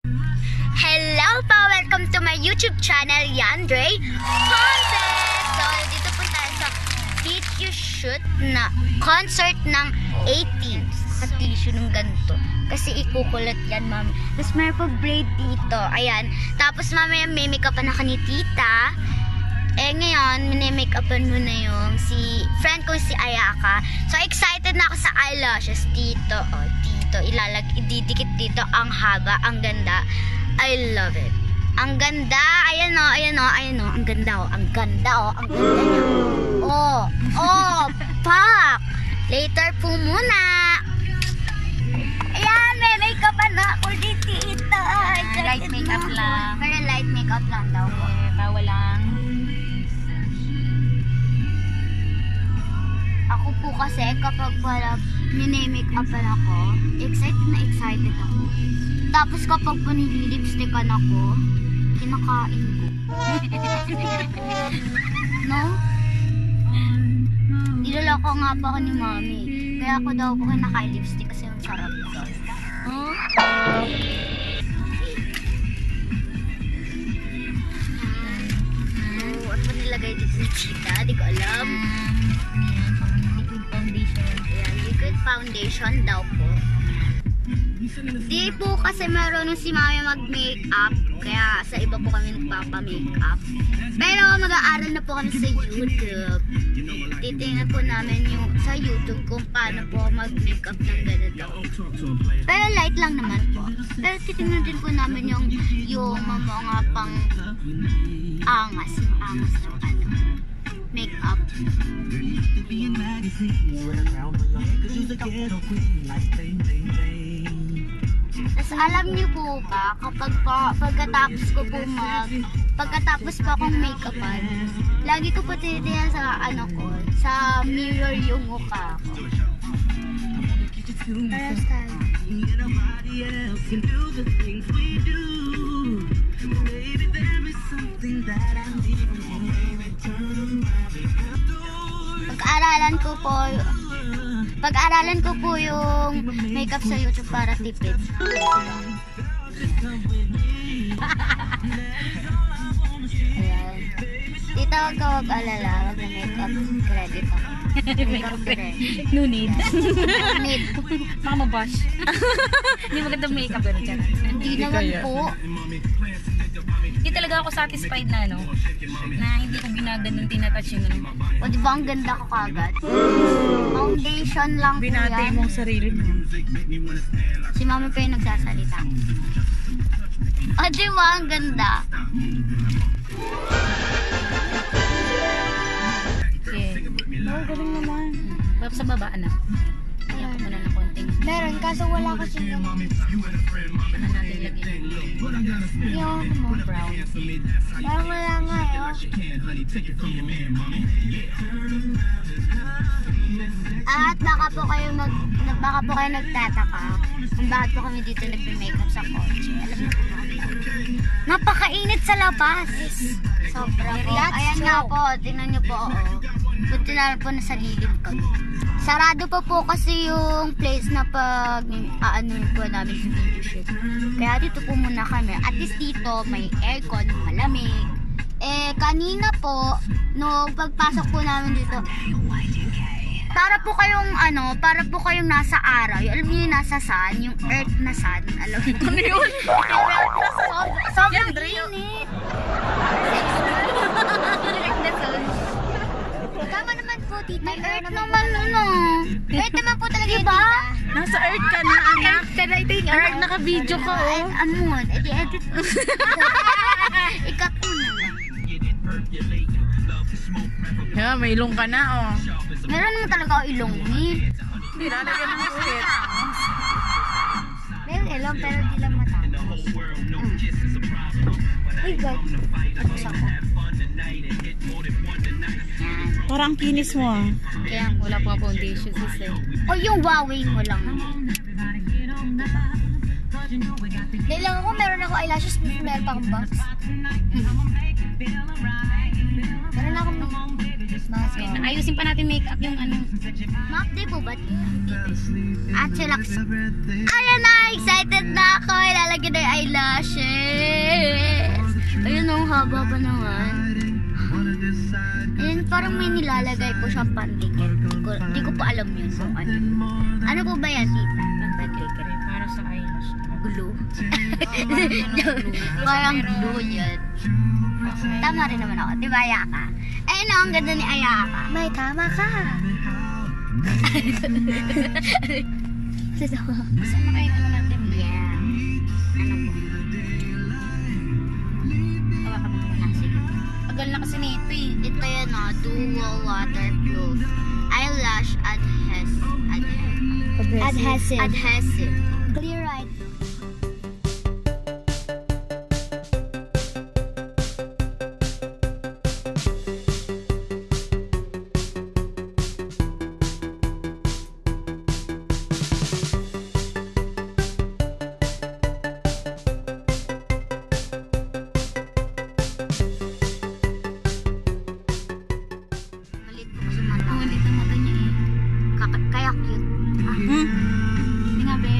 Hello po! Welcome to my YouTube channel, Yandre Content! So, dito po tayo sa video shoot na concert ng 18 sa tissue ng ganito. Kasi ikukulat yan, mami. Tapos meron po braid dito. Ayan. Tapos mamaya may make-upan ako ni tita. Ngayon, mini-make-upan mo na yung friend ko si Ayaka. So, excited na ako sa eyelashes dito. Oh, dito. Ididikit dito. Ang haba, ang ganda. I love it. Ang ganda. Ayan o, ayan o, ayan o. Ang ganda o, ang ganda o, ang ganda niya. Pak! Later po muna. Ayan, may make-upan na ako dito. Light make-up lang. Pero light make-up lang daw po. Tawa lang. Ako po kasi kapag wala mini-make-upan ako, excited ako. Tapos kapag panili-lipstickan ako, kinakain ko. No? Niloloko nga pa ako ni mami. Kaya ako daw po kinakain-lipstick kasi yung sarap ito. Ano ba nilagay dito ni Chita? Di ko alam. Liquid foundation. Ayan, liquid foundation daw po. Di po kasi marunong si mami mag-makeup. Kaya sa iba po kami nagpapa-makeup. Pero mag-aaral na po kami sa YouTube. Titingnan po namin yung sa YouTube kung paano po mag-makeup ng ganito. Pero light lang naman po. Pero titingnan din po namin yung mga pang angas ng makeup. Tapos alam niyo po ba, pagkatapos ko akong make-upan, lagi ko po tinitingnan sa sa mirror yung mukha ko. Para style. Pag-aralan ko po yung makeup sa YouTube para tipid. Ayan. Dito wag ka mag-alala, wag na makeup credit ako. Makeup credit. No need. Need. Baka mabash. Hindi maganda makeup pero dyan. Hindi naman po. Hindi talaga ako satisfied na na hindi ko ginaganon tinatouch yung O diba ang ganda ko kagad? Foundation lang po binatay yan. mong sarili mo. Si mami pa yung nagsasalita. O diba ang ganda? Okay. Oh, galing naman. Baba sa baba, anak. Iyak mo na ng konting. Meron, kaso wala kasi yung Ano natin lagyan? brown. Parang wala nga At baka po kayo nagtataka kung bakit po kami dito nagme-makeup sa kotse. Alam mo po napakainit sa labas. Sobra po. Ayan nga po, tingnan nyo po. Buti na po nasa lilim ko. Sarado po kasi yung place na pag-aanunin po namin sa video shoot. Kaya dito po muna kami. At least dito may aircon, malamig. Kanina po, nung pagpasok po namin dito, para po kayong nasa araw. Alam niyo yung nasa sun, yung earth na sun. Alam niyo? Ano yun? Sobrang init. Tama naman po, tita. May earth naman Earth naman po talaga yung tita. Nasa earth ka na, anak. Earth, naka-video ka, oh. Ano? Edit. Ikat mo naman. Yeah, may ilong ka na, oh. Meron naman talaga ako ilong ni. Hindi, lalagyan mo sweat. Meron ilong pero di lang matapos. Uy, God. Tapos ako. Parang kinis mo, ah. Kaya Wala pa foundation, sis, eh. o yung Huawei mo lang. Dahil lang ako, meron ako eyelashes, meron pa akong box. Meron akong Okay, ayusin pa natin makeup yung ano. ma-update po ba? At chillax. Ayan na! Excited na ako! Ilalagyan na yung eyelashes. Ayun ang haba pa naman. Ayun, parang may nilalagay ko siyang pandikit. Hindi ko pa alam yun kung ano. Ano po ba yan, tita? Pandikit para sa eyelash. Glue? Parang glue yan. Tama rin naman ako. Di ba, Ayaka? Ayun o, ang ganda ni Ayaka. May tama ka. Saan na kayo ano natin? Yeah. Ano po? Tawa ka muna. Sige. Tagal na kasi nito eh. Ito yan o, Duo Waterproof Eyelash Adhesive. Clear right. Malit po kasi mata. Ang ulit ang mata niya eh. Kaya cute. Hindi nga be.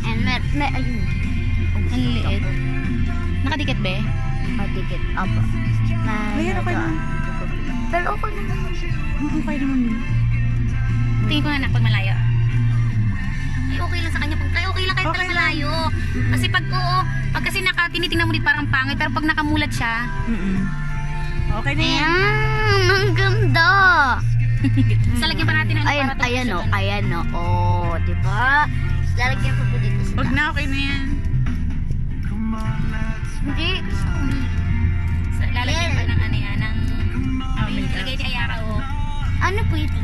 And ayun. Ang liit. Nakadikit be? Matikit. Opo. Mayroon ka naman. Pero okay naman. Okay naman yun. Tingin ko na pag malayo. Ay, okay lang sa kanya. Ay, okay lang kahit pala malayo. Kasi pag pag kasi tinitingnan mo dito parang pangit, pero pag nakamulat siya, okay na yan. Ayan, ang ganda. Salagyan pa natin ang Ayan o. Oh, di ba? Lalagyan pa po dito sa Wag na, okay na yan. Hindi. Lalagyan pa ng ano yan, ng ilagay ni Ayara o. Ano po ito?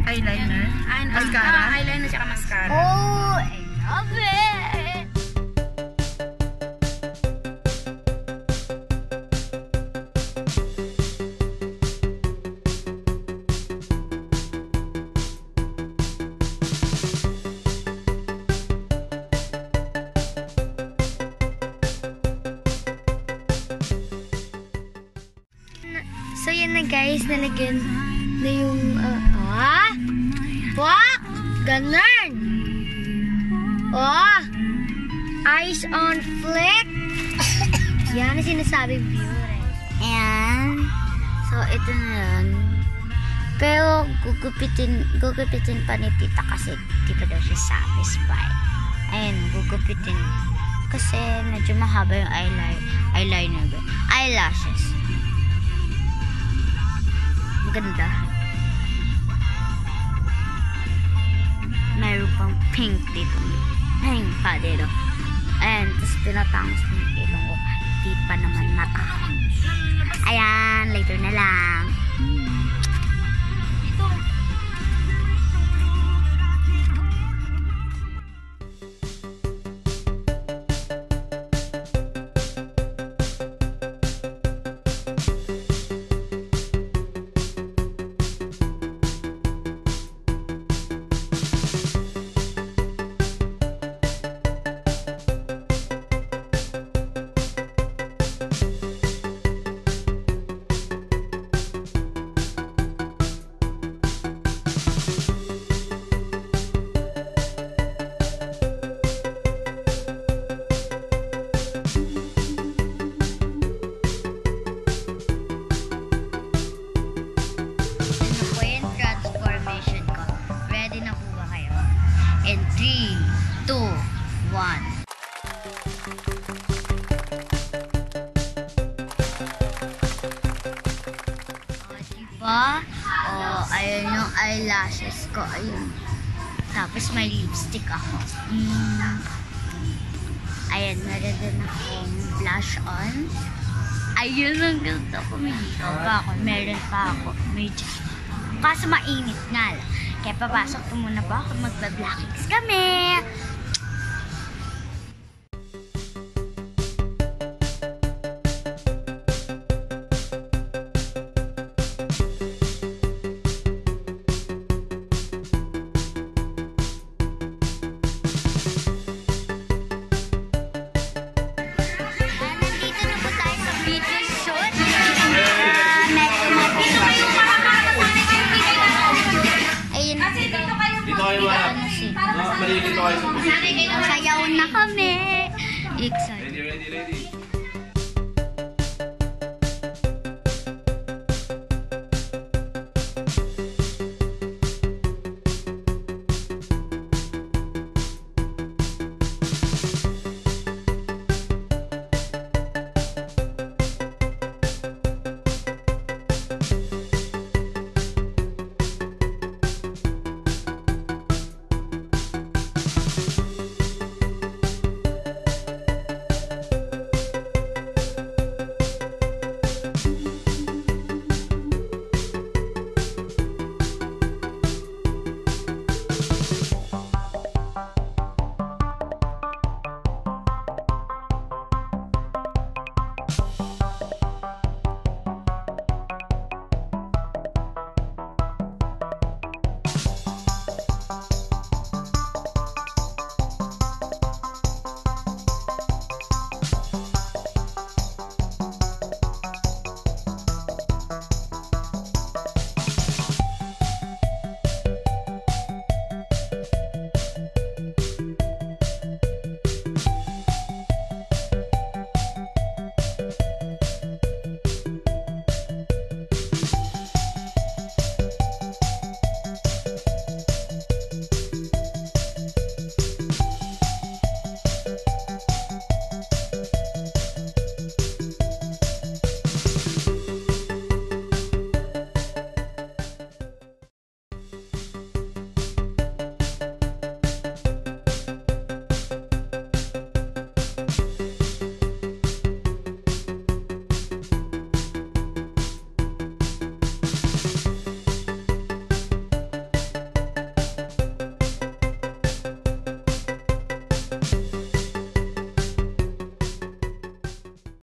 Eyeliner? Mascara? Eyeliner siya mascara. Oh, I love it. So yun na guys, nalagyan na yung Wak! Ganun! Oh! Eyes on flick! Yan ang sinasabing viewer eh. Ayan. So ito na yan. Pero gugupitin pa ni tita kasi di pa daw siya satisfied. Ayan, gugupitin. Kasi medyo mahaba yung eyeliner. Eyelashes. Ganda. Mayroon pang pink dito. Pink pa dito. Ayan, tapos pinatangos ng ilong ko. Di pa naman matahon. Ayan, later na lang. In 3, 2, 1. Diba? Oh, ayun yung eyelashes ko. Ayun. Tapos may lipstick ako. Ayan, meron din akong blush on. Ayun, ang ganda ko. May dito pa ako. Meron pa ako. Medyo. Kaso mainit nga lang. Kaya papasok ko muna ba ako magba-blackings kami. Nandito na po tayo sa Excited. Ready, ready, ready.